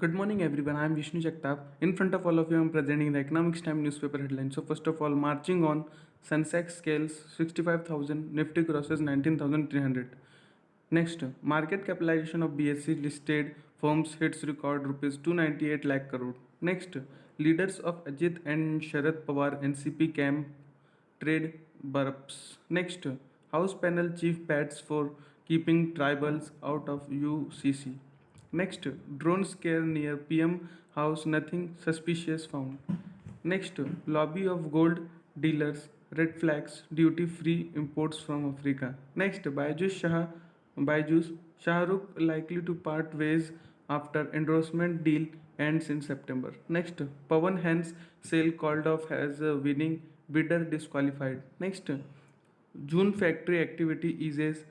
Good morning, everyone. I'm Vishnu Jagtap. In front of all of you, I'm presenting the Economics Time newspaper headlines. So, first of all, marching on, Sensex scales 65,000, Nifty crosses 19,300. Next, market capitalization of BSE listed firms hits record rupees 298 lakh crore. Next, leaders of Ajit and Sharad Pawar NCP camp trade burps. Next, House panel chief bats for keeping tribals out of UCC. Next, drone scare near PM house, nothing suspicious found. Next, lobby of gold dealers, red flags, duty free imports from Africa. Next, Baijus Shahrukh likely to part ways after endorsement deal ends in September. Next, Pawan Hens sale called off as a winning bidder disqualified. Next, June factory activity eases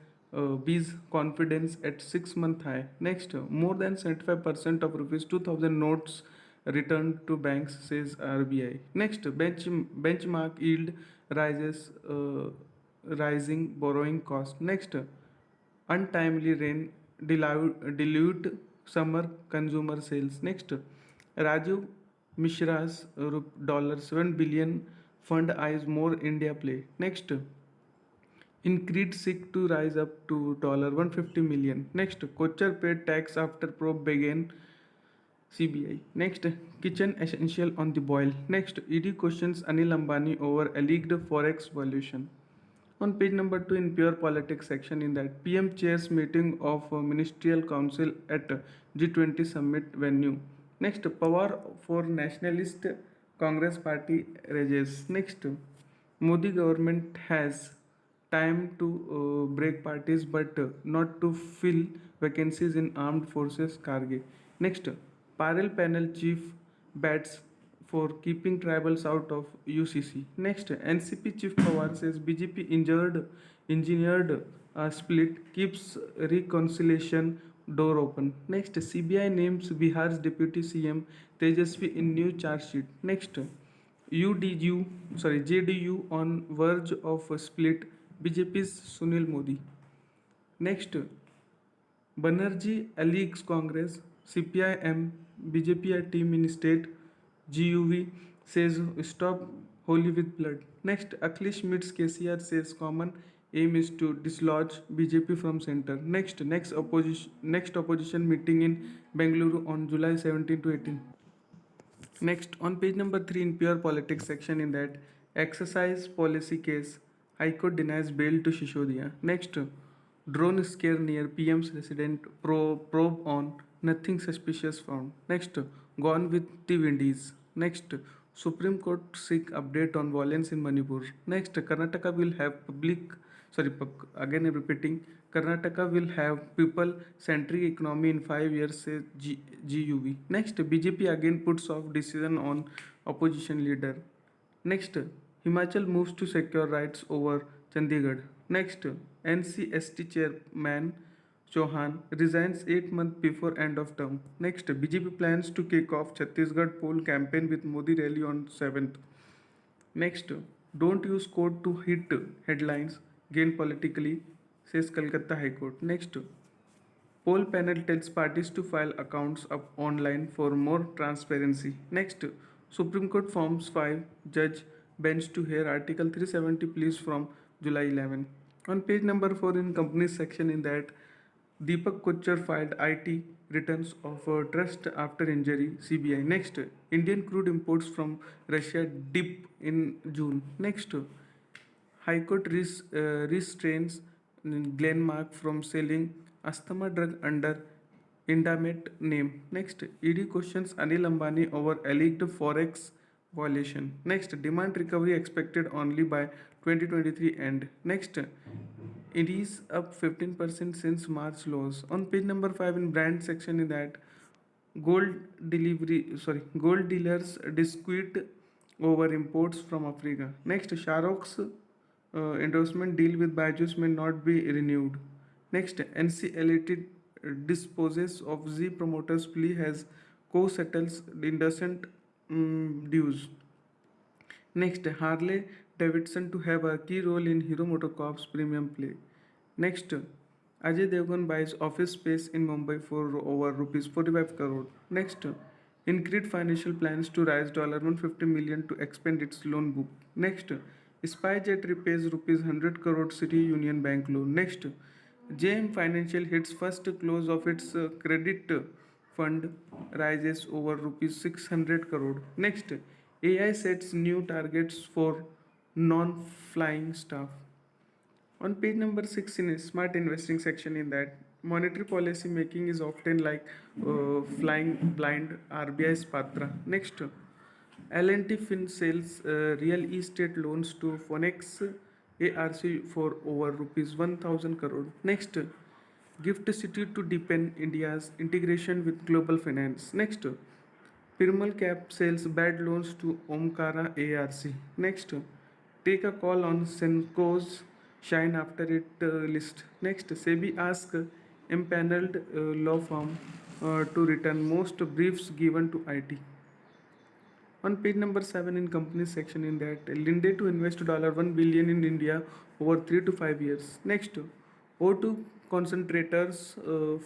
B's confidence at 6-month high. Next, more than 75% of rupees 2000 notes returned to banks, says RBI. Next, benchmark yield rises, rising borrowing cost. Next, untimely rain dilute summer consumer sales. Next, Rajiv Mishra's $7 billion fund eyes more India play. Next, Increed seek to rise up to $150 million. Next, Kochar paid tax after probe began, CBI. Next, kitchen essential on the boil. Next, ED questions Anil Ambani over alleged forex valuation. On page number 2 in pure politics section, in that PM chairs meeting of ministerial council at G20 summit venue. Next, Pawar for nationalist Congress party rages. Next, Modi government has time to break parties but not to fill vacancies in armed forces, Karge. Next, Parallel panel chief bats for keeping tribals out of UCC. Next, NCP chief Pawar says BJP engineered split keeps reconciliation door open. Next, CBI names Bihar's deputy CM Tejasvi in new charge sheet. Next, JDU on verge of a split. BJP's Sunil Modi. Next, Banerjee alleges Congress, CPI-M, BJP are team in state. GUV says stop holy with blood. Next, Akhilesh meets KCR, says common aim is to dislodge BJP from center. Next opposition meeting in Bengaluru on July 17 to 18. Next, on page number 3 in pure politics section, in that exercise policy case, High Court denies bail to Shishodia. Next, drone scare near PM's resident, probe on, nothing suspicious found. Next, gone with the Windies. Next, Supreme Court seek update on violence in Manipur. Next, Karnataka will have again I'm repeating, Karnataka will have people-centric economy in 5 years, says GUV. Next, BJP again puts off decision on opposition leader. Next, Himachal moves to secure rights over Chandigarh. Next, NCST chairman Chauhan resigns 8 months before end of term. Next, BJP plans to kick off Chhattisgarh poll campaign with Modi rally on 7th. Next, don't use code to hit headlines, gain politically, says Calcutta High Court. Next, poll panel tells parties to file accounts up online for more transparency. Next, Supreme Court forms 5 judge bench to hear Article 370 pleas from July 11. On page number 4 in companies section, in that Deepak Kochhar filed IT returns of trust after injury, CBI. Next, Indian crude imports from Russia dip in June. Next, High Court restrains Glenmark from selling asthma drug under Indamet name. Next, ED questions Anil Ambani over alleged forex violation. Next, demand recovery expected only by 2023 end. Next, it is up 15% since March lows. On page number 5 in brand section, in that gold dealers dispute over imports from Africa. Next, Shahrukh's endorsement deal with Byju's may not be renewed. Next, NCLAT disposes of Z promoters plea as co-settles indecent dues. Next, Harley Davidson to have a key role in Hero MotoCorp's premium play. Next, Ajay Devgan buys office space in Mumbai for over rupees 45 crore. Next, Increed financial plans to raise $150 million to expand its loan book. Next, SpiceJet repays rupees 100 crore City Union Bank loan. Next, JM Financial hits first close of its credit fund, rises over rupees 600 crore. Next, AI sets new targets for non-flying staff. On page number 6 in smart investing section, in that monetary policy making is often like flying blind, RBI's Patra. Next, L&T Fin sells real estate loans to Phoenix ARC for over rupees 1000 crore. Next, Gift City to deepen India's integration with global finance. Next, Piramal Cap sells bad loans to Omkara ARC. Next, take a call on Senko's shine after it list. Next, SEBI asks empaneled law firm to return most briefs given to IT. On page number 7 in company section, in that Linde to invest $1 billion in India over 3 to 5 years. Next, O2 concentrators,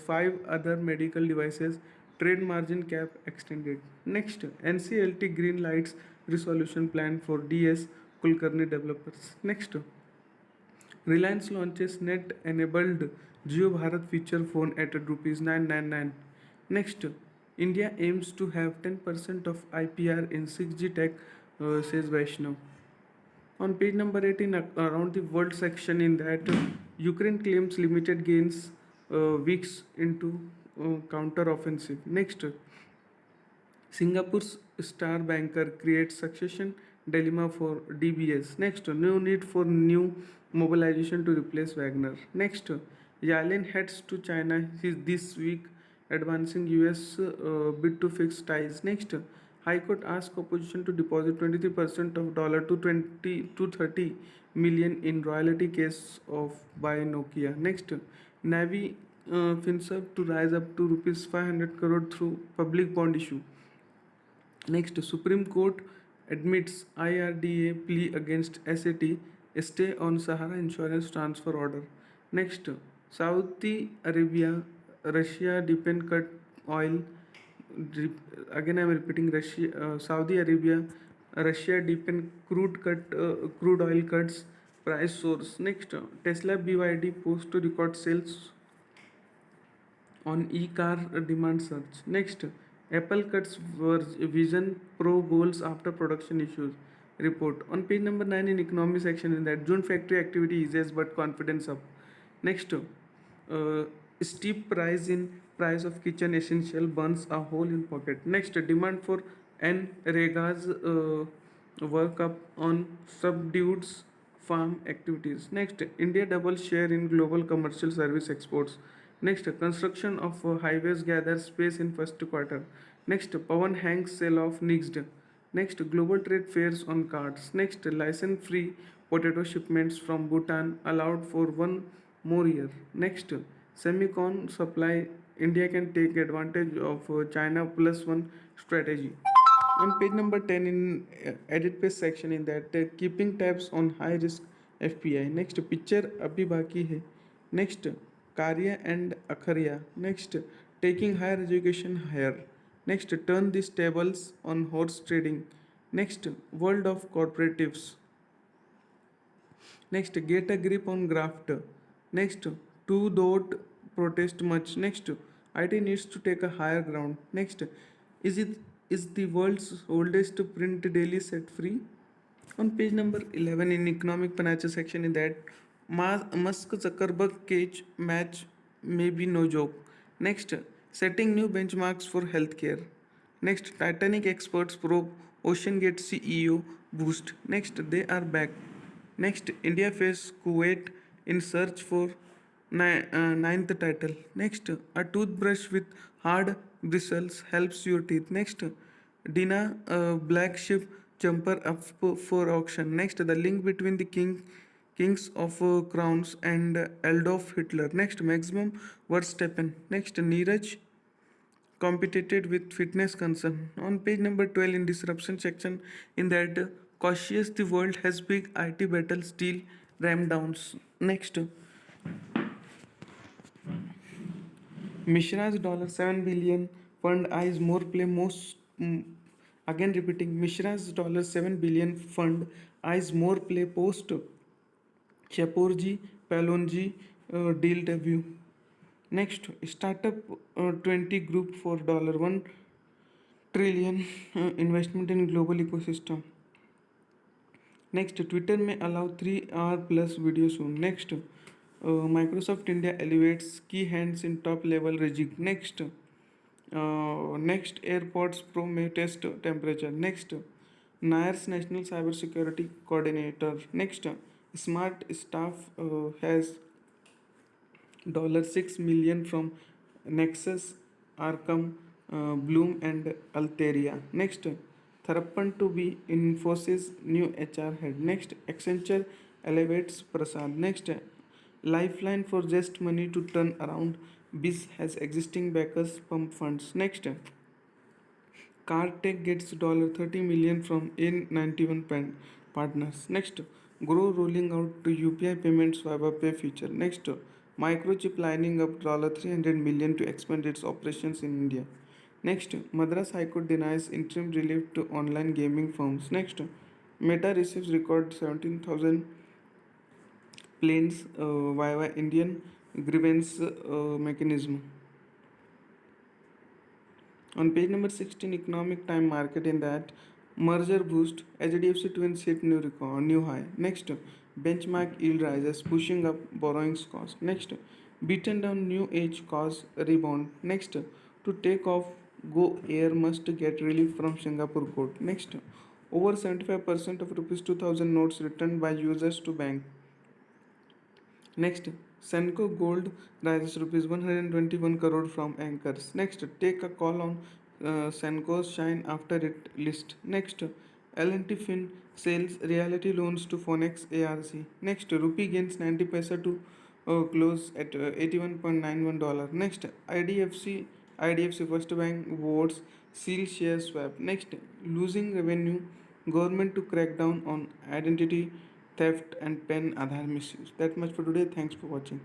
5 other medical devices, trade margin cap extended. Next, NCLT green lights resolution plan for DS Kulkarni developers. Next, Reliance launches net enabled Jio Bharat feature phone at rupees 999. Next, India aims to have 10% of IPR in 6G tech, says Vaishnav. On page number 18, around the world section, in that Ukraine claims limited gains weeks into counter offensive. Next, Singapore's star banker creates succession dilemma for DBS. Next, no need for new mobilization to replace Wagner. Next, Yellen heads to China this week, advancing US bid to fix ties. Next, High Court asks opposition to deposit 23% of dollar to 20 to 30 million in royalty case of by Nokia. Next, Navy FinServ to rise up to rupees 500 crore through public bond issue. Next, Supreme Court admits IRDA plea against SAT, stay on Sahara Insurance transfer order. Next, Saudi Arabia, Russia depend cut oil. Again, I am repeating. Saudi Arabia, Russia depend crude oil cuts price source. Next, Tesla BYD post to record sales on e-car demand surge. Next, Apple cuts Vision Pro goals after production issues. Report on page number 9 in economy section, in that June factory activity eases but confidence up. Next, steep rise in price of kitchen essential burns a hole in pocket. Next, demand for NREGA's work up on subdued farm activities. Next, India double share in global commercial service exports. Next, construction of highways gathers space in first quarter. Next, Pawan Hanks sell off next. Next, global trade fairs on cards. Next, license free potato shipments from Bhutan allowed for one more year. Next, semicon supply, India can take advantage of China plus one strategy. On page number 10 in edit page section, in that keeping tabs on high risk FPI. Next, picture abhi baki hai. Next, Karya and Akharya. Next, taking higher education higher. Next, turn these tables on horse trading. Next, world of cooperatives. Next, get a grip on graft. Next, two don't protest much. Next, IT needs to take a higher ground. Next, is the world's oldest print daily set free? On page number 11 in economic financial section, in that Musk Zuckerberg cage match may be no joke. Next, setting new benchmarks for healthcare. Next, Titanic experts probe Ocean Gate CEO boost. Next, they are back. Next, India face Kuwait in search for ninth title. Next, a toothbrush with hard bristles helps your teeth. Next, Dina black sheep jumper up for auction. Next, the link between the kings of crowns and Adolf Hitler. Next, maximum Verstappen. Next, Neeraj competed with fitness concern. On page number 12 in disruption section, in that cautious the world has big IT battle, steel ram downs. Next, Mishra's $7 billion fund eyes more play most. Again repeating, Mishra's $7 billion fund eyes more play post Shapoorji Pallonji deal debut. Next, startup 20 group for $1 trillion investment in global ecosystem. Next, Twitter may allow 3 hour plus video soon. Next, Microsoft India elevates key hands in top level rig. Next, AirPods Pro may test temperature. Next, NIR's National Cybersecurity Coordinator. Next, Smart Staff has $6 million from Nexus, Arkham, Bloom, and Alteria. Next, Tharappan to be Infosys new HR head. Next, Accenture elevates Prasad. Next, Lifeline for just money to turn around. Biz has existing backers pump funds. Next, CarTech gets $30 million from A91 partners. Next, Grow rolling out to UPI payments via Pay feature. Next, Microchip lining up $300 million to expand its operations in India. Next, Madras High Court denies interim relief to online gaming firms. Next, Meta receives record 17,000 planes via Indian grievance mechanism. On page number 16, economic time market in that merger boost HDFC twins hit new record, new high. Next, benchmark yield rises, pushing up borrowings cost. Next, beaten down new age cause rebound. Next, to take off, Go Air must get relief from Singapore court. Next, over 75% of rupees 2000 notes returned by users to bank. Next, Senco Gold rises rupees 121 crore from anchors. Next, take a call on Senco's shine after it list. Next, L&T Fin sells reality loans to Phonex ARC. Next, rupee gains 90 paisa to close at $81.91. Next, IDFC First Bank votes seal share swap. Next, losing revenue, government to crack down on identity theft and pen Aadhaar misuse. That much for today. Thanks for watching.